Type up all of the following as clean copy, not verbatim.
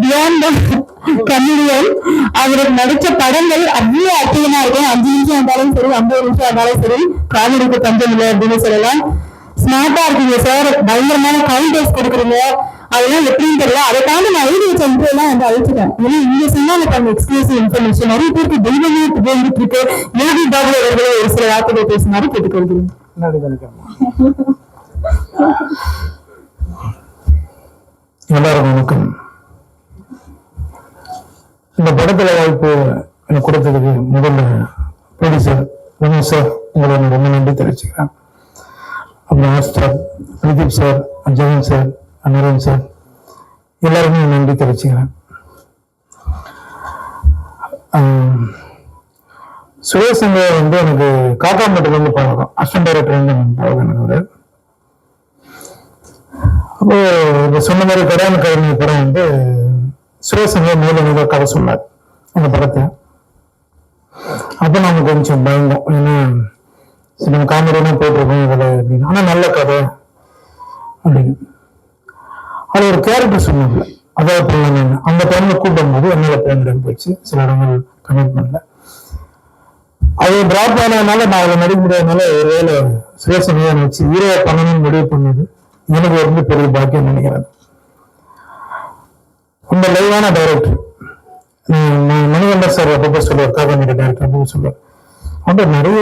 Beyond comedian. அவருக்கு நடிச்ச படங்கள் அவ்வளவு அற்புதமா இருக்கும். 5 நிமிஷம் இருந்தாலும் சரி, 50 நிமிஷம் இருந்தாலும் சரி, காமெடிக்கு பஞ்சம் இல்லை அப்படின்னு சொல்லலாம். ஸ்மார்ட்டா இருக்கீங்க சார், பயங்கரமான கவுண்டர்ஸ் கொடுக்குறீங்க. அதெல்லாம் எப்படின்னு தெரியல. அதை தாண்டி நான் எழுதி வச்ச இன்ட்ரோ எல்லாம் வந்து அழிச்சிட்டேன். ஏன்னா இங்க சொன்னா எனக்கு எக்ஸ்க்ளூசிவ் இன்ஃபர்மேஷன் நிறைய பேருக்கு தெய்வமே போயிட்டு இருக்கு. யோகி பாபு அவர்களே ஒரு சில வார்த்தைகள் பேசினாரு, கேட்டுக்கொள்கிறேன். எல்லாரும் வணக்கம். இந்த படத்துல வாய்ப்பு எனக்கு கொடுத்ததுக்கு முதல்ல ப்ரொடியூசர் வினோத் சார், உங்களை ரொம்ப நன்றி தெரிவிச்சுக்கிறேன். அப்புறம் master Pradeep sir, Jagan sir, Naren sir, எல்லாருமே நன்றி தெரிவிச்சுக்கிறேன். சுரேஷ் வந்து எனக்கு காக்காம்பேட்டில் வந்து பழக்கம், அசிஸ்டன்ட் டைரக்டர் வந்து பழக்கம் எனக்கு. அப்போ இப்போ சொன்ன மாதிரி கல்யாண கல்வி படம் வந்து சுரேஷ் மேல கதை சொன்னார் அந்த படத்தை. அப்போ நாம கொஞ்சம் பயந்தோம், ஏன்னா சரி நம்ம காமெடியெல்லாம் போட்டிருக்கோம் இதில் அப்படின்னு. ஆனால் நல்ல கதை அப்படின்னு அது ஒரு கேரக்டர் சொன்னாங்க. அதாவது அந்த டைம்ல கூட்டும் போது என்னோட பேமெண்ட் போயிடுச்சு, சில இடங்கள் கமிட்மெண்ட்ல அது டிராப் ஆனதுனால நான் அதை நடிக்க முடியாதனால ஒருவேளை சுரேஷனையா நினைச்சு ஹீரோவை பண்ணணும்னு முடிவு பண்ணது எனக்கு வந்து பெரிய பாக்கியம் நினைக்கிறேன். ரொம்ப லைவான டைரக்டர் மணிகண்டர் சார் அப்பப்போ சொல்லுவார், காகாமேடி டைரக்டர் அப்படின்னு சொல்லுவார். அப்ப நிறைய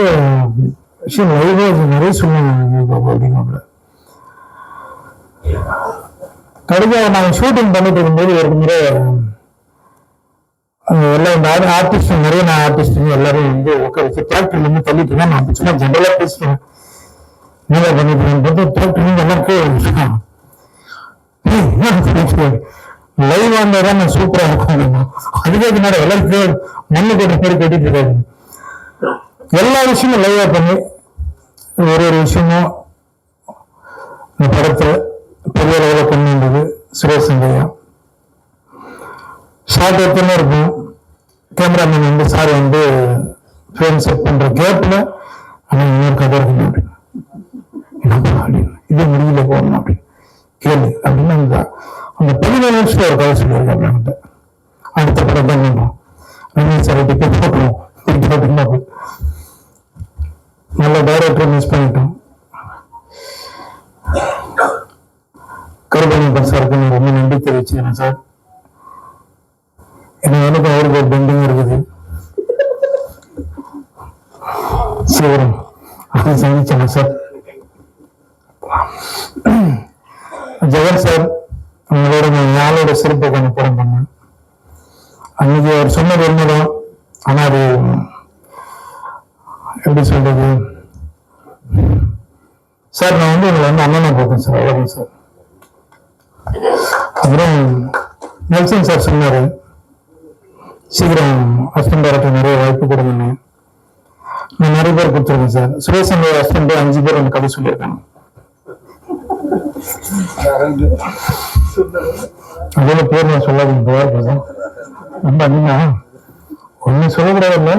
விஷயம் லைவா நிறைய சொல்லுவாங்க அப்படின்னு. கடைசியாக நாங்கள் ஷூட்டிங் பண்ணிட்டு இருக்கும்போது ஒரு முறை எல்லாம் ஆர்டிஸ்ட் நிறைய நான் ஆர்டிஸ்ட் எல்லாரும் வந்து உட்கார வச்சு டிராக்டர்ல இருந்து தள்ளிட்டு இருக்கேன். நான் சும்மா ஜெனரலா பேசுறேன், நீங்க பண்ணிட்டு டிராக்டர் எல்லாருக்கும் லைவ் வந்தாதான் நான் சூப்பரா இருக்கும். அதுக்கே முன்னாடி எல்லாருக்கும் மண்ணு போட்ட மாதிரி கட்டிட்டு இருக்காரு. எல்லா விஷயமும் லைவா பண்ணி ஒரு விஷயமும் இந்த படத்துல பெரிய அளவில் கொண்டு வந்தது சுரேஷ் சங்கையா. ஷார்ட் எத்தனை இருக்கும், கேமராமேன் வந்து சார் வந்து ஃப்ரேம் செட் பண்ற கேப்ல ஆனால் இன்னொரு கதை இருக்கு அப்படின்னு, இது முடியல போகணும் அப்படின்னு கேளு அப்படின்னு அந்த 15 நிமிஷத்துல ஒரு கதை சொல்லியிருக்காங்க. அப்படின்ட்டு அடுத்த படம் தான் பண்ணுறோம், ரமேஷ் சார் டிக்கெட் போட்டுருவோம். நல்ல டைரக்டர் மிஸ் பண்ணிட்டோம். கருப்பணன் சாருக்கு நான் ரொம்ப நன்றி தெரிவிச்சுக்கிறேன் சார். எனக்கு அவருக்கு ஒரு பெண்டிங் இருக்குது, சரி அதை சந்திச்சேன் சார். ஜெகன் சார் உங்களோட நாளோட சிறப்பு கொஞ்சம் படம் பண்ணேன். அன்னைக்கு அவர் சொன்னது உண்மைதான், ஆனா அது எப்படி சொல்றது சார், நான் வந்து உங்களை வந்து அண்ணனா போட்டேன் சார், அவ்வளவுதான் சார். அப்புறம் நெல்சன் சார் சொன்னாரு சீக்கிரம் அசிஸ்டன்ட் டைரக்டர் நிறைய வாய்ப்பு கொடுங்க. நான் நிறைய பேர் கொடுத்துருக்கேன் சார். சுரேஷ் அசிஸ்டன்ட் 5 பேர் அந்த கதை சொல்லியிருக்காங்க. அதோட பேர் நான் சொல்லாதீங்க, ரொம்ப அண்ணா ஒன்னும் சொல்லக்கூடாதுல்ல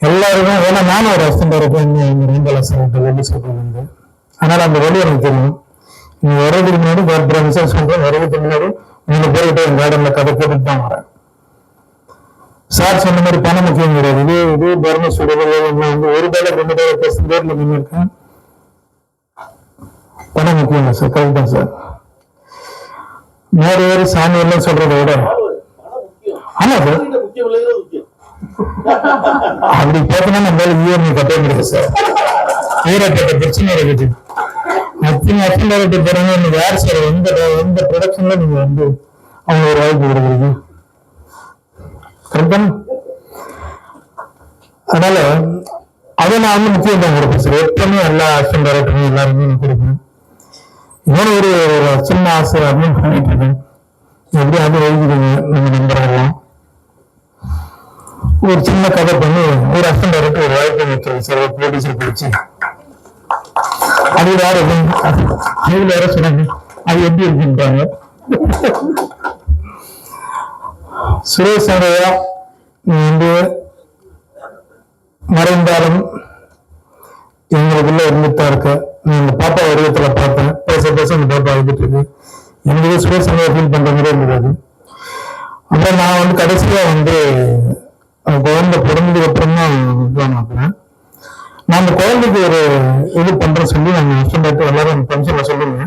எல்லாருமே. ஏன்னா நானும் ஒரு அசிஸ்டன்ட் டைரக்டர் ரீங்கலா சார் வெளி சொல்றது, அதனால அந்த வழி எனக்கு தெரியும். நீங்க வர்றதுக்கு முன்னாடி சொல்றேன், வர்றதுக்கு முன்னாடி 3 பேர்கிட்ட என் கார்டன்ல கதை கேட்டுட்டு தான் வரேன். சார் சொன்ன மாதிரி பணம் முக்கியம் கிடையாது. இது தர்ம சொல்றது வந்து ஒரு டைலாக் 2 டைலாக் பேசுற பேர்ல நின்று இருக்கேன். பணம் முக்கியம் இல்லை சார், கரெக்ட் தான் சார். வேறு சாமி எல்லாம் சொல்றதை விட ஆமா சார், அப்படி பார்த்தோம்னா நம்மளால இஎம்ஐ கட்ட முடியாது சார். ஈரப்பட்ட பிரச்சனை இருக்குது. அத்தனை யார் சார் எந்த ப்ரொடக்ஷன்ல நீங்க வந்து அவங்க ஒரு வாய்ப்பு கொடுக்குறீங்க, கரெக்டான? அதனால அதை நான் வந்து முக்கியத்துவம் கொடுப்பேன் சார். எப்பவுமே எல்லா அசிஸ்டன்ட் டைரக்டரும் எல்லாருமே நான் கொடுப்பேன். இன்னொரு ஒரு சின்ன ஆசை அப்படின்னு பண்ணிட்டு இருக்கேன், எப்படியாவது எழுதிடுங்க நம்ம நம்பரெல்லாம். ஒரு சின்ன கதை பண்ணி ஒரு அசிஸ்டன்ட் டைரக்டர் ஒரு வாய்ப்பு வச்சிருக்கேன் சார், ஒரு ப்ரொடியூசர் பிடிச்சி. அது வேற வேற சொன்னாங்க, அது எப்படி இருக்குன்றாங்க. சுரேஷ் சங்கையா வந்து மறைந்தாலும் எங்களுக்குள்ள இருந்துட்டா இருக்க. நான் அந்த பாப்பா வடிவத்துல பார்த்தேன். பேச அந்த பாப்பா அழுதுட்டு இருக்கு. எனக்கு சுரேஷ் ஃபீல் பண்ற மாதிரி இருந்தது. அப்புறம் நான் வந்து கடைசியா வந்து குழந்தை பிறந்ததுக்கு அப்புறம் தான் ஆக்குறேன். நான் அந்த குழந்தைக்கு ஒரு இது பண்றேன்னு சொல்லி நாங்கள் ஹஸ்பண்ட் எல்லாரும் ஃபங்க்ஷன்ல சொல்லுங்க.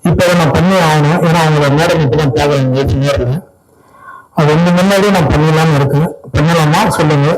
இப்ப அதை நான் பண்ணி ஆகணும். ஏன்னா அவங்களோட மேடம் இப்பதான் தேவையான நேரில் அது வந்து முன்னாடியே நான் பண்ணிடலாம்னு இருக்கேன். பண்ணலாமா சொல்லுங்க.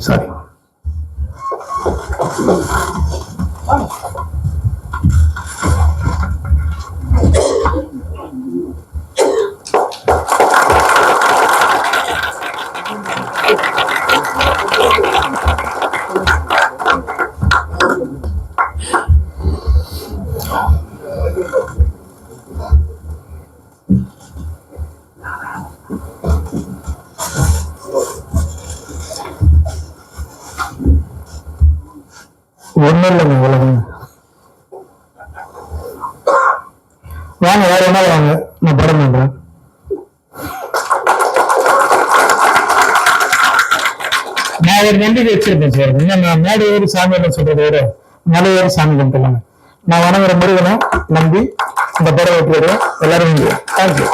சாரி. ஒன்றும் இல்லைங்க, அவ்வளவுங்க. வாங்க, வேற என்ன வாங்க, நான் படம் பண்றேன். நான் ஒரு நம்பிக்கை வச்சிருக்கேன் சார். நான் மேடு ஏறி சாமி சொல்றத விட மலை ஏறி சாமி கும்பிட்டுலாங்க. நான் வணங்குற முருகனை நம்பி இந்த படம் வைக்கிறேன். எல்லாரும் தேங்க்யூ.